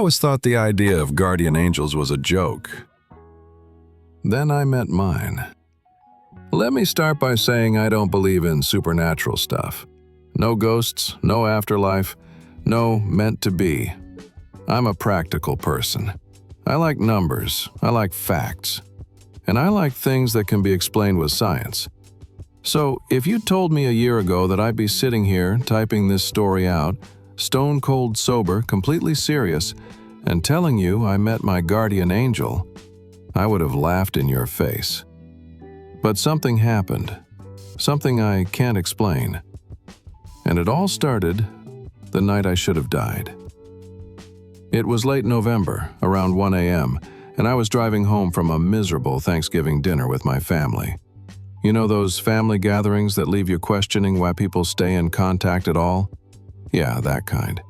always thought the idea of guardian angels was a joke. Then I met mine. Let me start by saying I don't believe in supernatural stuff. No ghosts, no afterlife, no meant to be. I'm a practical person. I like numbers, I like facts, and I like things that can be explained with science. So if you told me a year ago that I'd be sitting here typing this story out, stone cold sober, completely serious, and telling you I met my guardian angel, I would have laughed in your face. But something happened, something I can't explain. And it all started the night I should have died. It was late November, around 1 a.m., and I was driving home from a miserable Thanksgiving dinner with my family. You know those family gatherings that leave you questioning why people stay in contact at all? Yeah, that kind.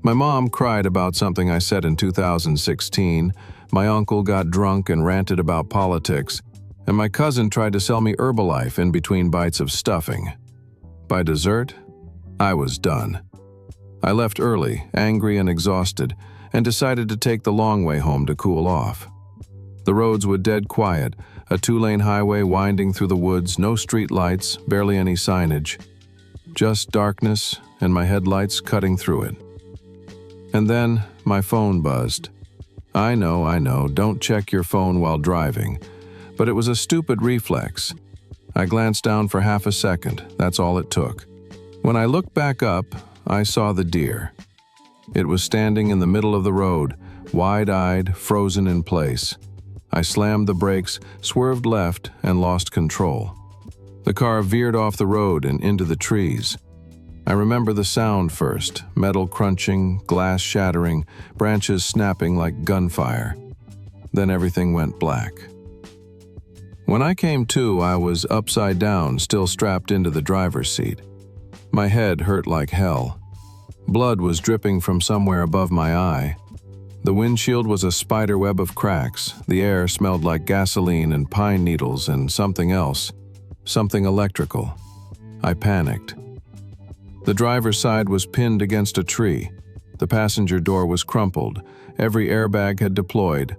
My mom cried about something I said in 2016, my uncle got drunk and ranted about politics, and my cousin tried to sell me Herbalife in between bites of stuffing. By dessert, I was done. I left early, angry and exhausted, and decided to take the long way home to cool off. The roads were dead quiet, a 2-lane highway winding through the woods, no street lights, barely any signage. Just darkness and my headlights cutting through it. And then my phone buzzed. I know, don't check your phone while driving, but it was a stupid reflex. I glanced down for half a second, that's all it took. When I looked back up, I saw the deer. It was standing in the middle of the road, wide-eyed, frozen in place. I slammed the brakes, swerved left, and lost control. The car veered off the road and into the trees. I remember the sound first, metal crunching, glass shattering, branches snapping like gunfire. Then everything went black. When I came to, I was upside down, still strapped into the driver's seat. My head hurt like hell. Blood was dripping from somewhere above my eye. The windshield was a spider web of cracks. The air smelled like gasoline and pine needles and something else. Something electrical. I panicked. The driver's side was pinned against a tree. The passenger door was crumpled. Every airbag had deployed.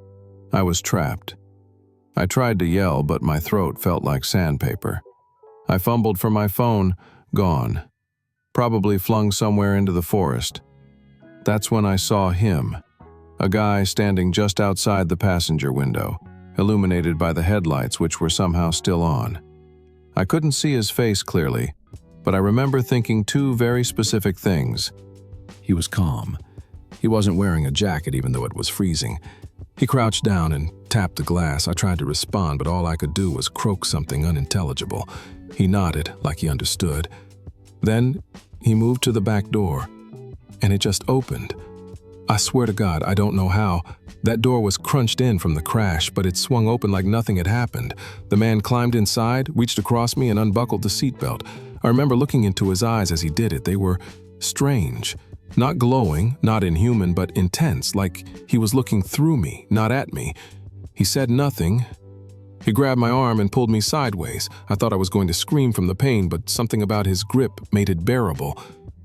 I was trapped. I tried to yell, but my throat felt like sandpaper. I fumbled for my phone, gone. Probably flung somewhere into the forest. That's when I saw him, a guy standing just outside the passenger window, illuminated by the headlights which were somehow still on. I couldn't see his face clearly, but I remember thinking two very specific things. He was calm. He wasn't wearing a jacket even though it was freezing. He crouched down and tapped the glass. I tried to respond, but all I could do was croak something unintelligible. He nodded like he understood. Then he moved to the back door, and it just opened. I swear to God, I don't know how. That door was crunched in from the crash, but it swung open like nothing had happened. The man climbed inside, reached across me, and unbuckled the seatbelt. I remember looking into his eyes as he did it. They were strange. Not glowing, not inhuman, but intense, like he was looking through me, not at me. He said nothing. He grabbed my arm and pulled me sideways. I thought I was going to scream from the pain, but something about his grip made it bearable.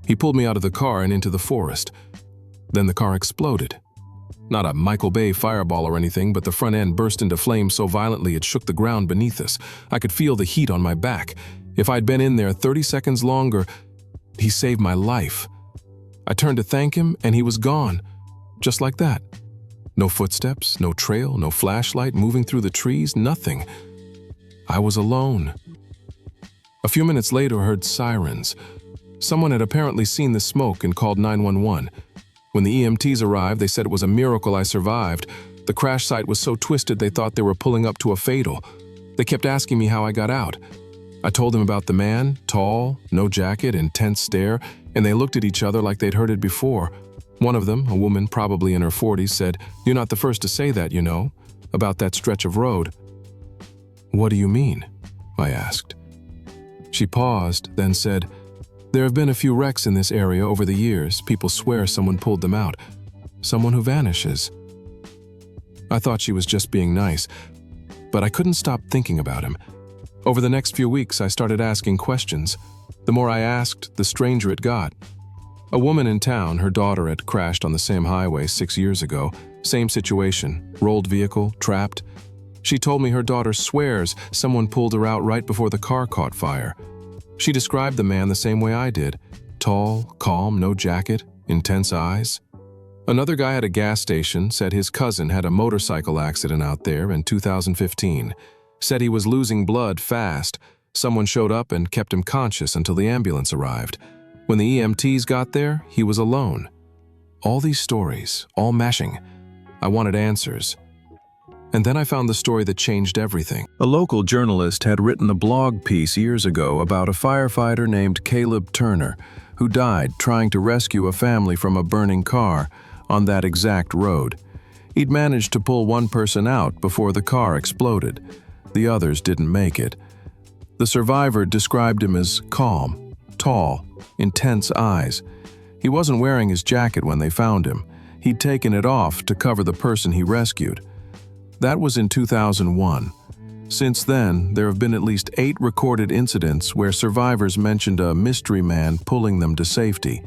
He pulled me out of the car and into the forest. Then the car exploded. Not a Michael Bay fireball or anything, but the front end burst into flames so violently it shook the ground beneath us. I could feel the heat on my back. If I'd been in there 30 seconds longer, he saved my life. I turned to thank him, and he was gone. Just like that. No footsteps, no trail, no flashlight moving through the trees, nothing. I was alone. A few minutes later, I heard sirens. Someone had apparently seen the smoke and called 911. When the EMTs arrived, they said it was a miracle I survived. The crash site was so twisted they thought they were pulling up to a fatal. They kept asking me how I got out. I told them about the man, tall, no jacket, intense stare, and they looked at each other like they'd heard it before. One of them, a woman probably in her 40s, said, "You're not the first to say that, you know, about that stretch of road." "What do you mean?" I asked. She paused, then said, "There have been a few wrecks in this area over the years. People swear someone pulled them out. Someone who vanishes." I thought she was just being nice, but I couldn't stop thinking about him. Over the next few weeks, I started asking questions. The more I asked, the stranger it got. A woman in town, her daughter had crashed on the same highway 6 years ago. Same situation, rolled vehicle, trapped. She told me her daughter swears someone pulled her out right before the car caught fire. She described the man the same way I did. Tall, calm, no jacket, intense eyes. Another guy at a gas station said his cousin had a motorcycle accident out there in 2015. Said he was losing blood fast. Someone showed up and kept him conscious until the ambulance arrived. When the EMTs got there, he was alone. All these stories, all meshing. I wanted answers. And then I found the story that changed everything. A local journalist had written a blog piece years ago about a firefighter named Caleb Turner, who died trying to rescue a family from a burning car on that exact road. He'd managed to pull one person out before the car exploded. The others didn't make it. The survivor described him as calm, tall, intense eyes. He wasn't wearing his jacket when they found him. He'd taken it off to cover the person he rescued. That was in 2001. Since then, there have been at least 8 recorded incidents where survivors mentioned a mystery man pulling them to safety.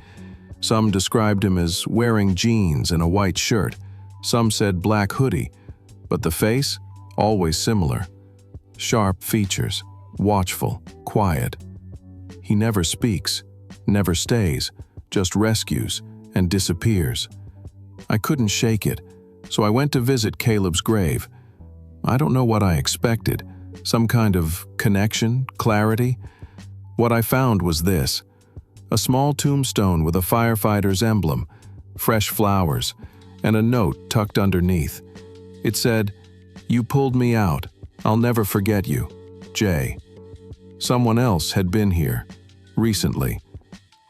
Some described him as wearing jeans and a white shirt. Some said black hoodie, but the face, always similar. Sharp features, watchful, quiet. He never speaks, never stays, just rescues and disappears. I couldn't shake it, so I went to visit Caleb's grave. I don't know what I expected, some kind of connection, clarity. What I found was this: a small tombstone with a firefighter's emblem, fresh flowers, and a note tucked underneath. It said, "You pulled me out. I'll never forget you. Jay." Someone else had been here, recently.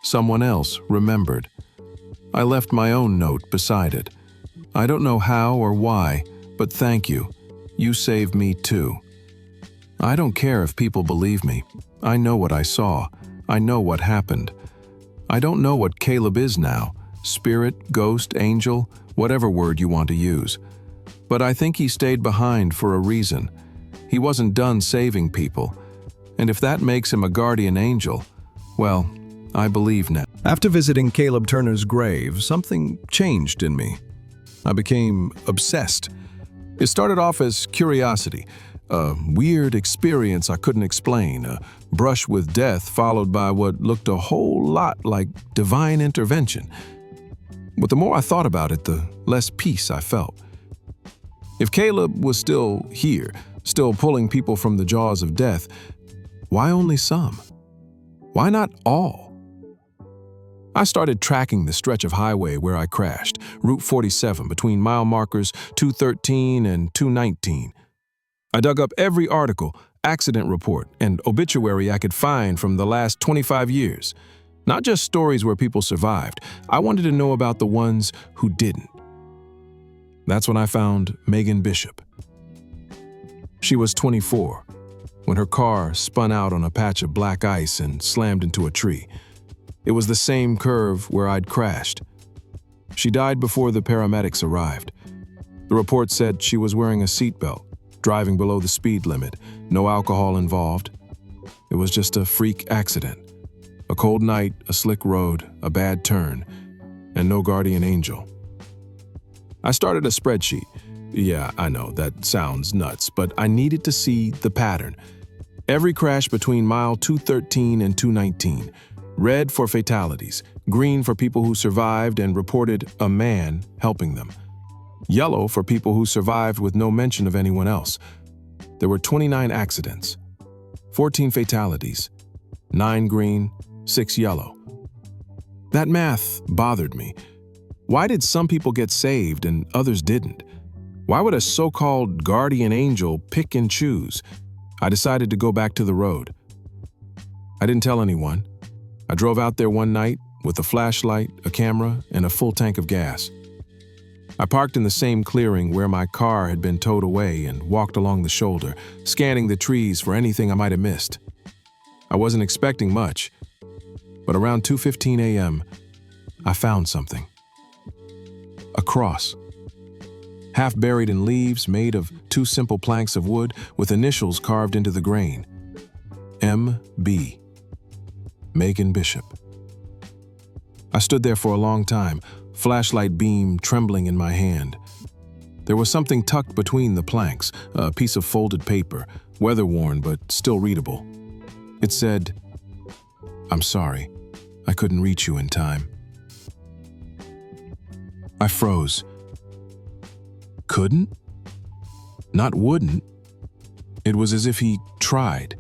Someone else remembered. I left my own note beside it. I don't know how or why, but thank you. You saved me too. I don't care if people believe me. I know what I saw. I know what happened. I don't know what Caleb is now, spirit, ghost, angel, whatever word you want to use. But I think he stayed behind for a reason. He wasn't done saving people. And if that makes him a guardian angel, well, I believe now. After visiting Caleb Turner's grave, something changed in me. I became obsessed. It started off as curiosity, a weird experience I couldn't explain, a brush with death followed by what looked a whole lot like divine intervention. But the more I thought about it, the less peace I felt. If Caleb was still here, still pulling people from the jaws of death, why only some? Why not all? I started tracking the stretch of highway where I crashed, Route 47 between mile markers 213 and 219. I dug up every article, accident report, and obituary I could find from the last 25 years. Not just stories where people survived. I wanted to know about the ones who didn't. That's when I found Megan Bishop. She was 24 when her car spun out on a patch of black ice and slammed into a tree. It was the same curve where I'd crashed. She died before the paramedics arrived. The report said she was wearing a seatbelt, driving below the speed limit, no alcohol involved. It was just a freak accident. A cold night, a slick road, a bad turn, and no guardian angel. I started a spreadsheet. Yeah, I know, that sounds nuts, but I needed to see the pattern. Every crash between mile 213 and 219. Red for fatalities, green for people who survived and reported a man helping them. Yellow for people who survived with no mention of anyone else. There were 29 accidents, 14 fatalities, 9 green, 6 yellow. That math bothered me. Why did some people get saved and others didn't? Why would a so-called guardian angel pick and choose? I decided to go back to the road. I didn't tell anyone. I drove out there one night with a flashlight, a camera, and a full tank of gas. I parked in the same clearing where my car had been towed away and walked along the shoulder, scanning the trees for anything I might have missed. I wasn't expecting much, but around 2:15 a.m., I found something. A cross. Half buried in leaves made of 2 simple planks of wood with initials carved into the grain. M.B. Megan Bishop. I stood there for a long time, flashlight beam trembling in my hand. There was something tucked between the planks, a piece of folded paper, weather-worn but still readable. It said, "I'm sorry, I couldn't reach you in time." I froze. Couldn't? Not wouldn't. It was as if he tried.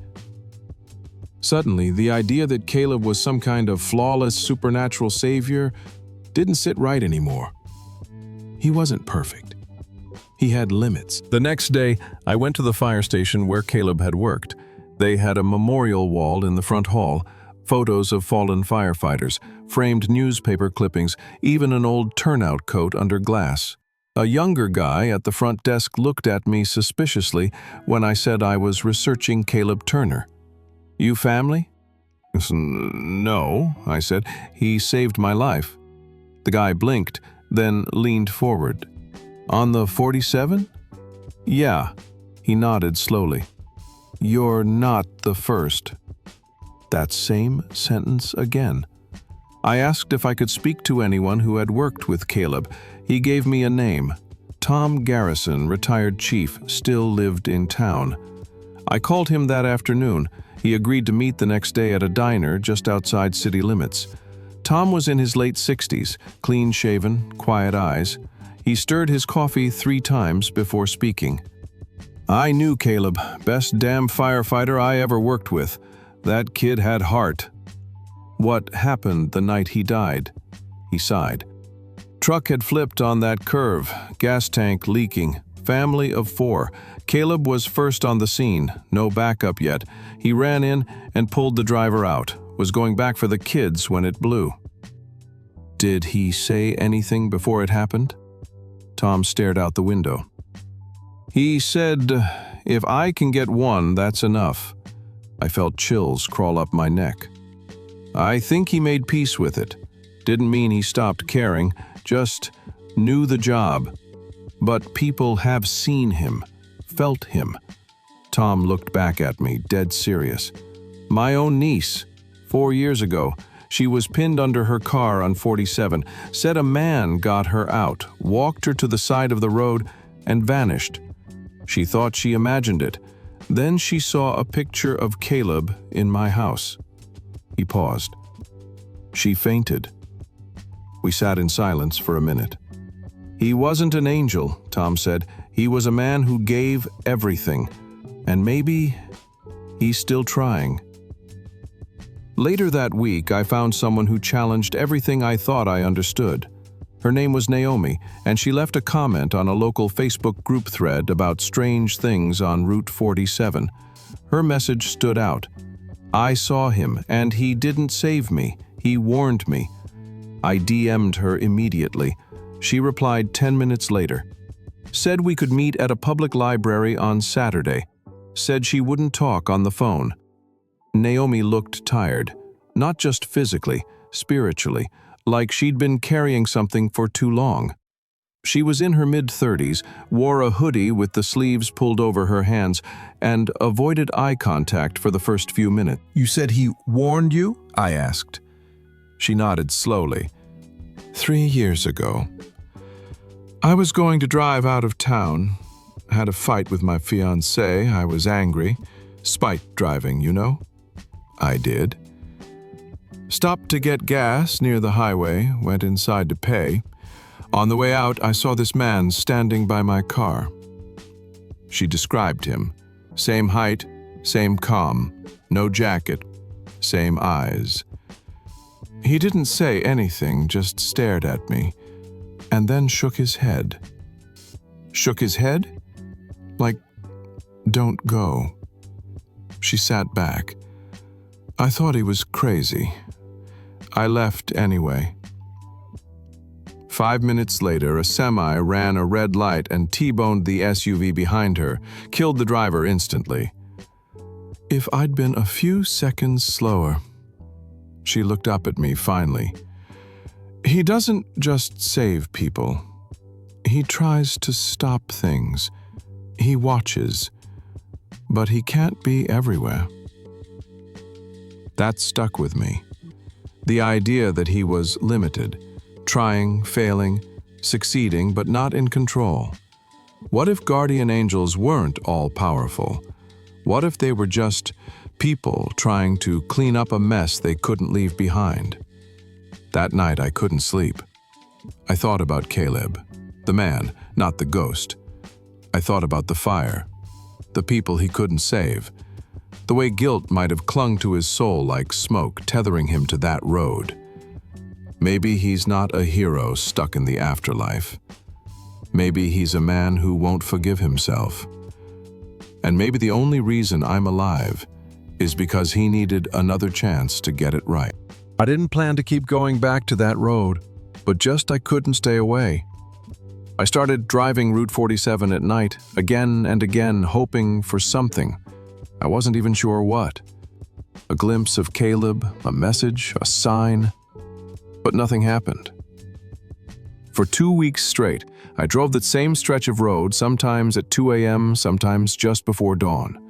Suddenly, the idea that Caleb was some kind of flawless supernatural savior didn't sit right anymore. He wasn't perfect. He had limits. The next day, I went to the fire station where Caleb had worked. They had a memorial wall in the front hall, photos of fallen firefighters, framed newspaper clippings, even an old turnout coat under glass. A younger guy at the front desk looked at me suspiciously when I said I was researching Caleb Turner. "You family?" "No," I said. "He saved my life." The guy blinked, then leaned forward. "On the 47? "Yeah." He nodded slowly. "You're not the first." That same sentence again. I asked if I could speak to anyone who had worked with Caleb. He gave me a name. Tom Garrison, retired chief, still lived in town. I called him that afternoon. He agreed to meet the next day at a diner just outside city limits. Tom was in his late 60s, clean-shaven, quiet eyes. He stirred his coffee 3 times before speaking. "I knew Caleb, best damn firefighter I ever worked with. That kid had heart." "What happened the night he died?" He sighed. "Truck had flipped on that curve, gas tank leaking, family of 4. Caleb was first on the scene, no backup yet. He ran in and pulled the driver out, was going back for the kids when it blew." "Did he say anything before it happened?" Tom stared out the window. "He said, 'If I can get one, that's enough.'" I felt chills crawl up my neck. "I think he made peace with it. Didn't mean he stopped caring, just knew the job. But people have seen him, felt him." Tom looked back at me, dead serious. "My own niece, 4 years ago. She was pinned under her car on 47, said a man got her out, walked her to the side of the road, and vanished. She thought she imagined it. Then she saw a picture of Caleb in my house." He paused. "She fainted." We sat in silence for a minute. "He wasn't an angel," Tom said. "He was a man who gave everything. And maybe he's still trying." Later that week, I found someone who challenged everything I thought I understood. Her name was Naomi, and she left a comment on a local Facebook group thread about strange things on Route 47. Her message stood out. "I saw him, and he didn't save me. He warned me." I DM'd her immediately. She replied 10 minutes later. Said we could meet at a public library on Saturday. Said she wouldn't talk on the phone. Naomi looked tired, not just physically, spiritually, like she'd been carrying something for too long. She was in her mid-30s, wore a hoodie with the sleeves pulled over her hands, and avoided eye contact for the first few minutes. "You said he warned you?" I asked. She nodded slowly. 3 years ago. I was going to drive out of town. Had a fight with my fiancée. I was angry. Spite driving, you know? I did. Stopped to get gas near the highway, went inside to pay. On the way out, I saw this man standing by my car. She described him. Same height, same calm, no jacket, same eyes. He didn't say anything, just stared at me, and then shook his head. Shook his head? Like, don't go. She sat back. I thought he was crazy. I left anyway. 5 minutes later, a semi ran a red light and T-boned the SUV behind her, killed the driver instantly. If I'd been a few seconds slower. She looked up at me finally. He doesn't just save people. He tries to stop things. He watches. But he can't be everywhere. That stuck with me. The idea that he was limited, trying, failing, succeeding, but not in control. What if guardian angels weren't all-powerful? What if they were just people trying to clean up a mess they couldn't leave behind? That night I couldn't sleep. I thought about Caleb, the man, not the ghost. I thought about the fire, the people he couldn't save, the way guilt might have clung to his soul like smoke, tethering him to that road. Maybe he's not a hero stuck in the afterlife. Maybe he's a man who won't forgive himself. And maybe the only reason I'm alive is because he needed another chance to get it right. I didn't plan to keep going back to that road, but just I couldn't stay away. I started driving Route 47 at night, again and again, hoping for something. I wasn't even sure what. A glimpse of Caleb, a message, a sign, but nothing happened. For 2 weeks straight, I drove that same stretch of road, sometimes at 2 a.m., sometimes just before dawn.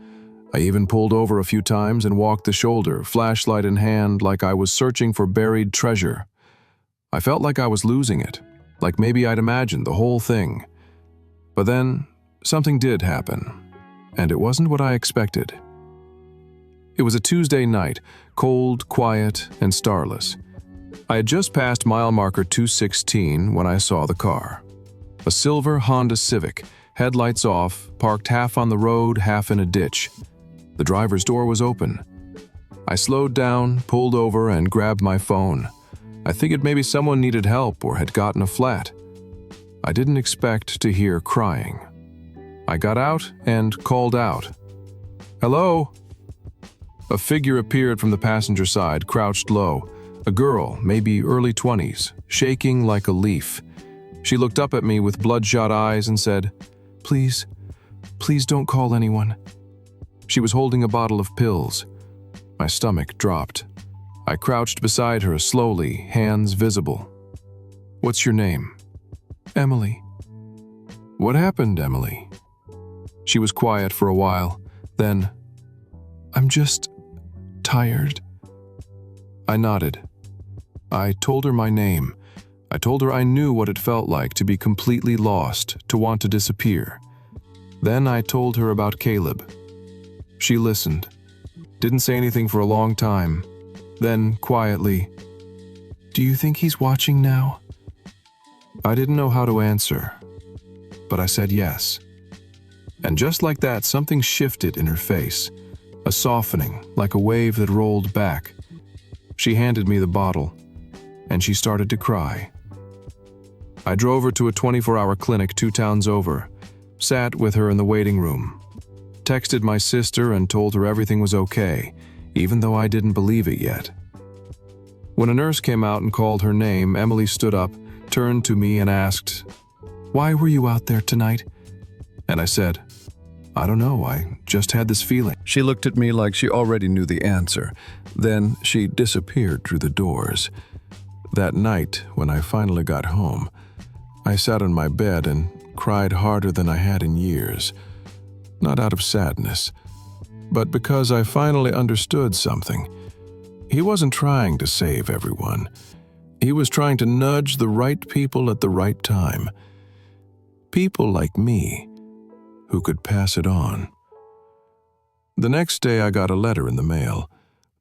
I even pulled over a few times and walked the shoulder, flashlight in hand, like I was searching for buried treasure. I felt like I was losing it, like maybe I'd imagined the whole thing. But then, something did happen, and it wasn't what I expected. It was a Tuesday night, cold, quiet, and starless. I had just passed mile marker 216 when I saw the car. A silver Honda Civic, headlights off, parked half on the road, half in a ditch. The driver's door was open. I slowed down, pulled over, and grabbed my phone. I figured maybe someone needed help or had gotten a flat. I didn't expect to hear crying. I got out and called out. "Hello?" A figure appeared from the passenger side, crouched low. A girl, maybe early 20s, shaking like a leaf. She looked up at me with bloodshot eyes and said, "Please, please don't call anyone." She was holding a bottle of pills. My stomach dropped. I crouched beside her slowly, hands visible. "What's your name?" "Emily." "What happened, Emily?" She was quiet for a while. Then, "I'm just tired." I nodded. I told her my name. I told her I knew what it felt like to be completely lost, to want to disappear. Then I told her about Caleb. She listened. Didn't say anything for a long time. Then, quietly, "Do you think he's watching now?" I didn't know how to answer, but I said yes. And just like that, something shifted in her face, a softening, like a wave that rolled back. She handed me the bottle, and she started to cry. I drove her to a 24-hour clinic 2 towns over, sat with her in the waiting room, texted my sister and told her everything was okay, even though I didn't believe it yet. When a nurse came out and called her name, Emily stood up, turned to me and asked, "Why were you out there tonight?" And I said, "I don't know, I just had this feeling." She looked at me like she already knew the answer. Then she disappeared through the doors. That night, when I finally got home, I sat on my bed and cried harder than I had in years. Not out of sadness, but because I finally understood something. He wasn't trying to save everyone. He was trying to nudge the right people at the right time. People like me, who could pass it on. The next day I got a letter in the mail.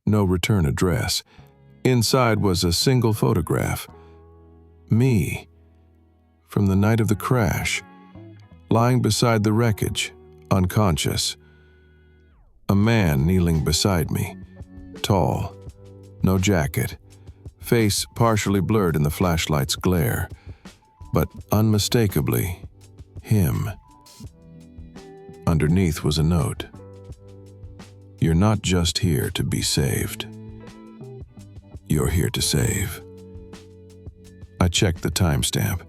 No return address. Inside was a single photograph. Me, from the night of the crash, lying beside the wreckage, unconscious. A man kneeling beside me, tall, no jacket, face partially blurred in the flashlight's glare, but unmistakably him. Underneath was a note. "You're not just here to be saved. You're here to save." I checked the timestamp.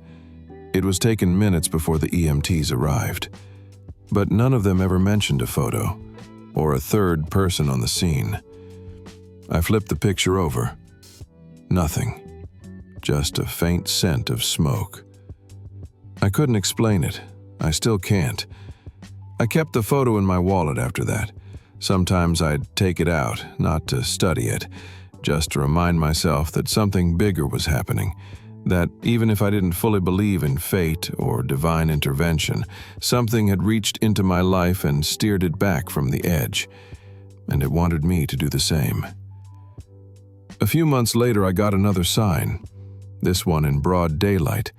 It was taken minutes before the EMTs arrived, but none of them ever mentioned a photo or a third person on the scene. I flipped the picture over. Nothing. Just a faint scent of smoke. I couldn't explain it. I still can't. I kept the photo in my wallet after that. Sometimes I'd take it out, not to study it, just to remind myself that something bigger was happening, that even if I didn't fully believe in fate or divine intervention, something had reached into my life and steered it back from the edge, and it wanted me to do the same. A few months later, I got another sign, this one in broad daylight.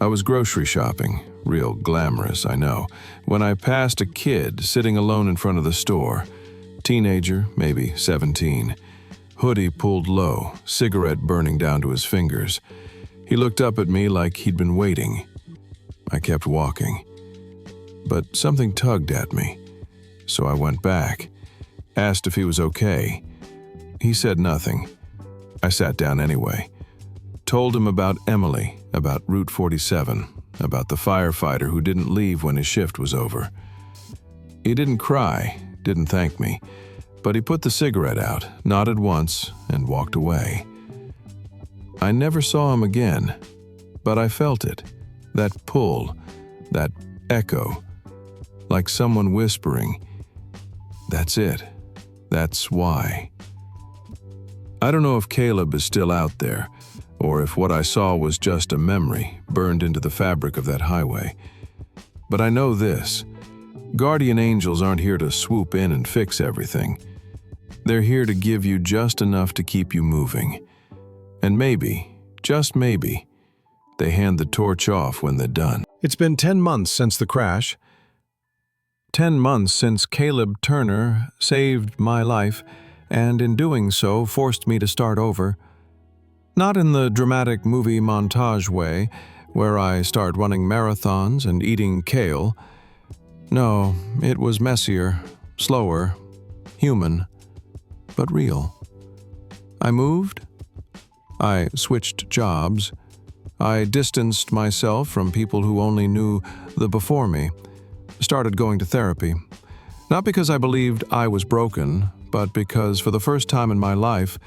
I was grocery shopping, real glamorous, I know, when I passed a kid sitting alone in front of the store. Teenager, maybe 17. Hoodie pulled low, cigarette burning down to his fingers. He looked up at me like he'd been waiting. I kept walking. But something tugged at me, so I went back, asked if he was okay. He said nothing. I sat down anyway. Told him about Emily, about Route 47, about the firefighter who didn't leave when his shift was over. He didn't cry, didn't thank me, but he put the cigarette out, nodded once, and walked away. I never saw him again, but I felt it, that pull, that echo, like someone whispering, "That's it. That's why." I don't know if Caleb is still out there, or if what I saw was just a memory burned into the fabric of that highway. But I know this: guardian angels aren't here to swoop in and fix everything. They're here to give you just enough to keep you moving. And maybe, just maybe, they hand the torch off when they're done. It's been 10 months since the crash. 10 months since Caleb Turner saved my life, and in doing so forced me to start over. Not in the dramatic movie montage way, where I start running marathons and eating kale. No, it was messier, slower, human, but real. I moved. I switched jobs. I distanced myself from people who only knew the before me. Started going to therapy. Not because I believed I was broken, but because for the first time in my life,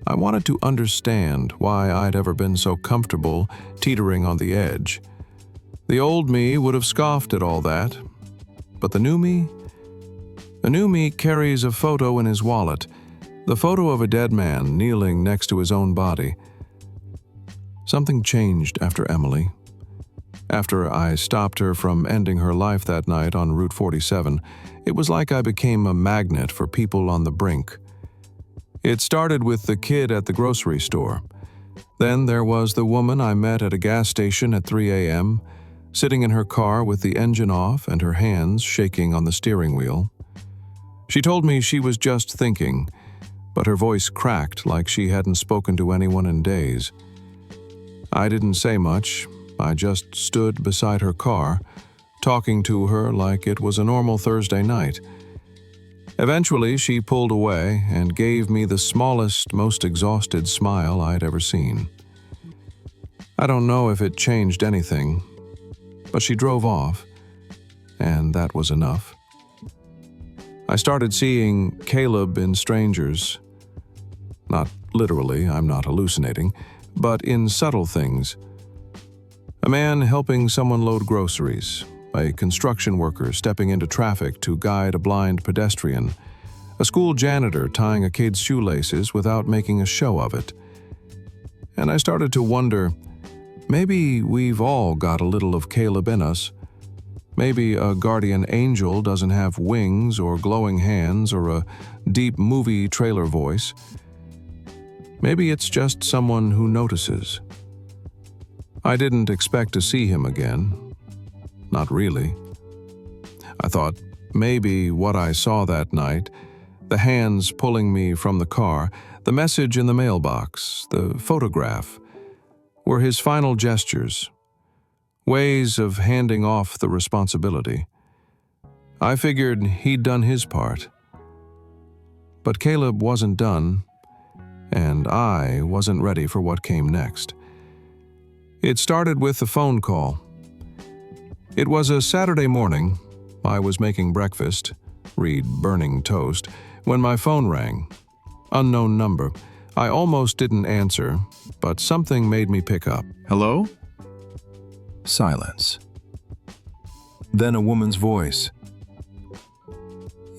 I wanted to understand why I'd ever been so comfortable teetering on the edge. The old me would have scoffed at all that, but the new me? The new me carries a photo in his wallet, the photo of a dead man kneeling next to his own body. Something changed after Emily. After I stopped her from ending her life that night on Route 47, it was like I became a magnet for people on the brink. It started with the kid at the grocery store. Then there was the woman I met at a gas station at 3 a.m., sitting in her car with the engine off and her hands shaking on the steering wheel. She told me she was just thinking, but her voice cracked like she hadn't spoken to anyone in days. I didn't say much. I just stood beside her car, talking to her like it was a normal Thursday night. Eventually, she pulled away and gave me the smallest, most exhausted smile I'd ever seen. I don't know if it changed anything, but she drove off, and that was enough. I started seeing Caleb in strangers. Not literally, I'm not hallucinating, but in subtle things. A man helping someone load groceries, a construction worker stepping into traffic to guide a blind pedestrian, a school janitor tying a kid's shoelaces without making a show of it. And I started to wonder, maybe we've all got a little of Caleb in us. Maybe a guardian angel doesn't have wings or glowing hands or a deep movie trailer voice. Maybe it's just someone who notices. I didn't expect to see him again. Not really. I thought maybe what I saw that night, the hands pulling me from the car, the message in the mailbox, the photograph, were his final gestures, ways of handing off the responsibility. I figured he'd done his part. But Caleb wasn't done, and I wasn't ready for what came next. It started with a phone call. It was a Saturday morning. I was making breakfast, read burning toast, when my phone rang. Unknown number. I almost didn't answer, but something made me pick up. Hello? Silence. Then a woman's voice.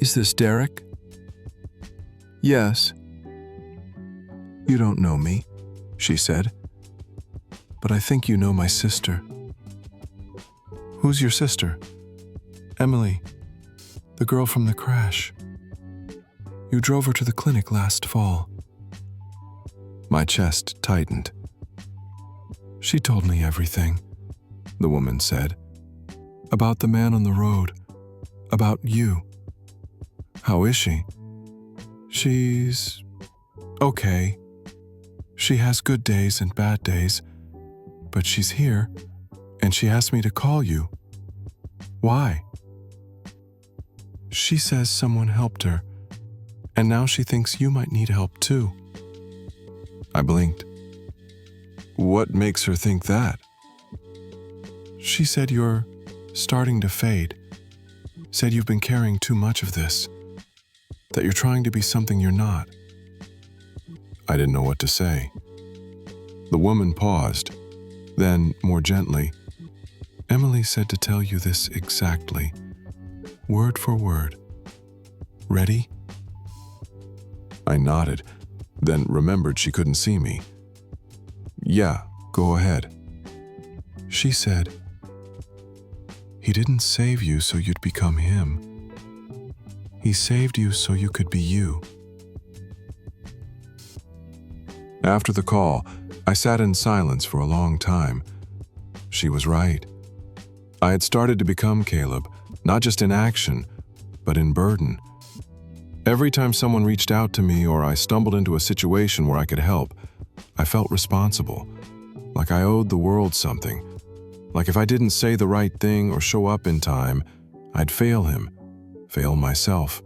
Is this Derek? Yes. "You don't know me," she said, "but I think you know my sister." "Who's your sister?" "Emily, the girl from the crash. You drove her to the clinic last fall." My chest tightened. "She told me everything," the woman said. "About the man on the road. About you." "How is she?" "She's okay. She has good days and bad days, but she's here, and she asked me to call you." "Why?" "She says someone helped her, and now she thinks you might need help too." I blinked. "What makes her think that?" "She said you're starting to fade. Said you've been carrying too much of this, that you're trying to be something you're not." I didn't know what to say. The woman paused, then, more gently, "Emily said to tell you this exactly, word for word. Ready?" I nodded, then remembered she couldn't see me. "Yeah, go ahead." She said, "He didn't save you so you'd become him. He saved you so you could be you." After the call, I sat in silence for a long time. She was right. I had started to become Caleb, not just in action, but in burden. Every time someone reached out to me or I stumbled into a situation where I could help, I felt responsible, like I owed the world something. Like if I didn't say the right thing or show up in time, I'd fail him, fail myself.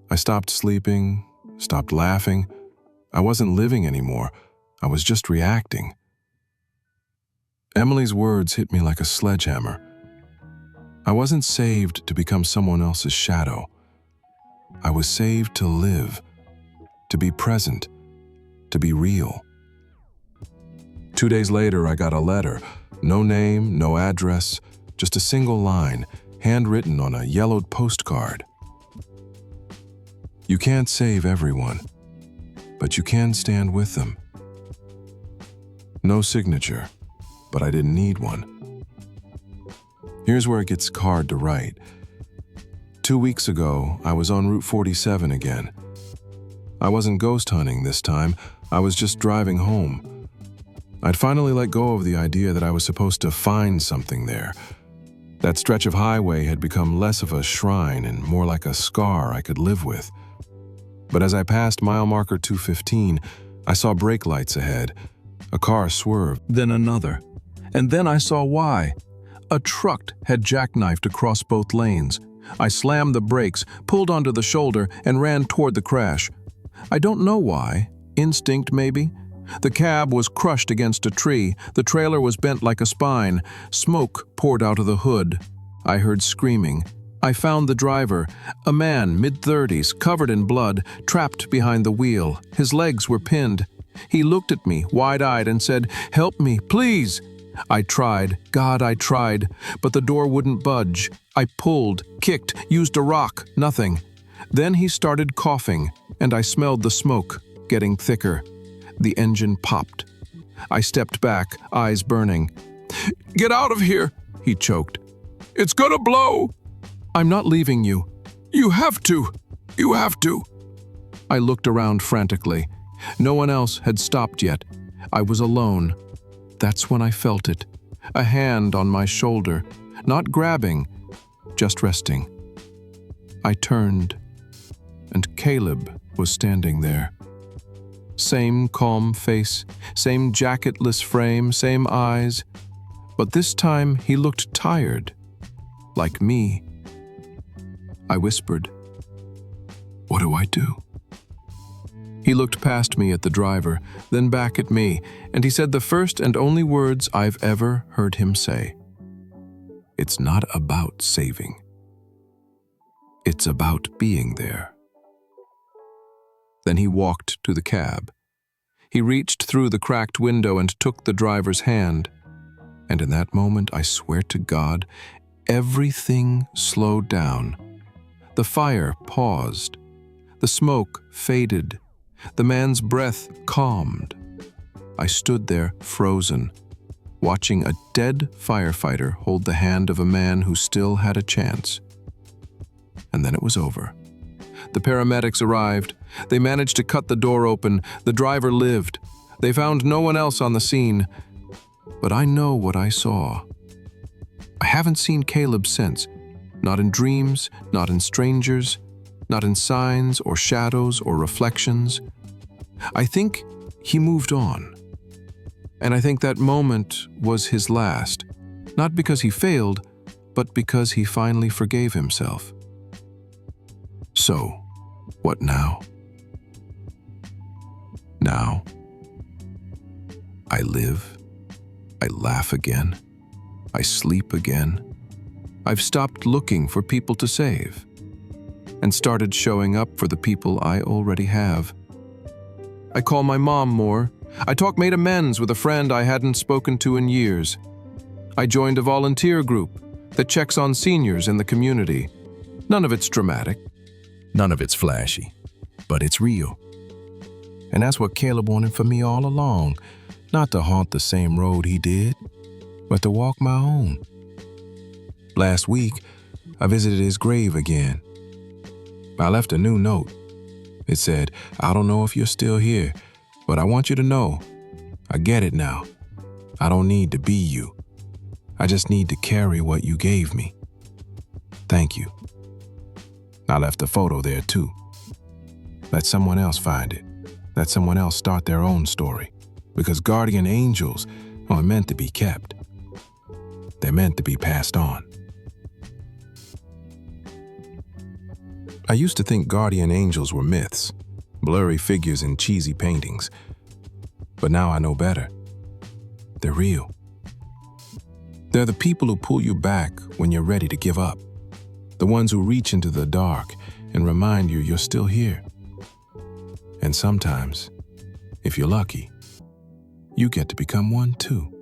I stopped sleeping, stopped laughing. I wasn't living anymore. I was just reacting. Emily's words hit me like a sledgehammer. I wasn't saved to become someone else's shadow. I was saved to live, to be present, to be real. 2 days later, I got a letter. No name, no address, just a single line, handwritten on a yellowed postcard. "You can't save everyone, but you can stand with them." No signature, but I didn't need one. Here's where it gets hard to write. 2 weeks ago, I was on Route 47 again. I wasn't ghost hunting this time, I was just driving home. I'd finally let go of the idea that I was supposed to find something there. That stretch of highway had become less of a shrine and more like a scar I could live with. But as I passed mile marker 215, I saw brake lights ahead. A car swerved, then another. And then I saw why. A truck had jackknifed across both lanes. I slammed the brakes, pulled onto the shoulder, and ran toward the crash. I don't know why. Instinct, maybe? The cab was crushed against a tree. The trailer was bent like a spine. Smoke poured out of the hood. I heard screaming. I found the driver, a man, mid-30s, covered in blood, trapped behind the wheel. His legs were pinned. He looked at me, wide-eyed, and said, "Help me, please." I tried, God, I tried, but the door wouldn't budge. I pulled, kicked, used a rock, nothing. Then he started coughing, and I smelled the smoke, getting thicker. The engine popped. I stepped back, eyes burning. "Get out of here," he choked. "It's gonna blow." "I'm not leaving you." "You have to. You have to." I looked around frantically. No one else had stopped yet. I was alone. That's when I felt it. A hand on my shoulder, not grabbing, just resting. I turned, and Caleb was standing there. Same calm face, same jacketless frame, same eyes, but this time he looked tired, like me. I whispered, "What do I do?" He looked past me at the driver, then back at me, and he said the first and only words I've ever heard him say. "It's not about saving. It's about being there." Then he walked to the cab. He reached through the cracked window and took the driver's hand. And in that moment, I swear to God, everything slowed down. The fire paused. The smoke faded. The man's breath calmed. I stood there, frozen, watching a dead firefighter hold the hand of a man who still had a chance. And then it was over. The paramedics arrived. They managed to cut the door open. The driver lived. They found no one else on the scene. But I know what I saw. I haven't seen Caleb since. Not in dreams, not in strangers, not in signs or shadows or reflections. I think he moved on. And I think that moment was his last, not because he failed, but because he finally forgave himself. So, what now? Now, I live, I laugh again, I sleep again. I've stopped looking for people to save and started showing up for the people I already have. I call my mom more. made amends with a friend I hadn't spoken to in years. I joined a volunteer group that checks on seniors in the community. None of it's dramatic. None of it's flashy, but it's real. And that's what Caleb wanted for me all along, not to haunt the same road he did, but to walk my own. Last week, I visited his grave again. I left a new note. It said, "I don't know if you're still here, but I want you to know, I get it now. I don't need to be you. I just need to carry what you gave me. Thank you." I left a photo there too. Let someone else find it. Let someone else start their own story. Because guardian angels aren't meant to be kept. They're meant to be passed on. I used to think guardian angels were myths, blurry figures in cheesy paintings. But now I know better. They're real. They're the people who pull you back when you're ready to give up. The ones who reach into the dark and remind you you're still here. And sometimes, if you're lucky, you get to become one too.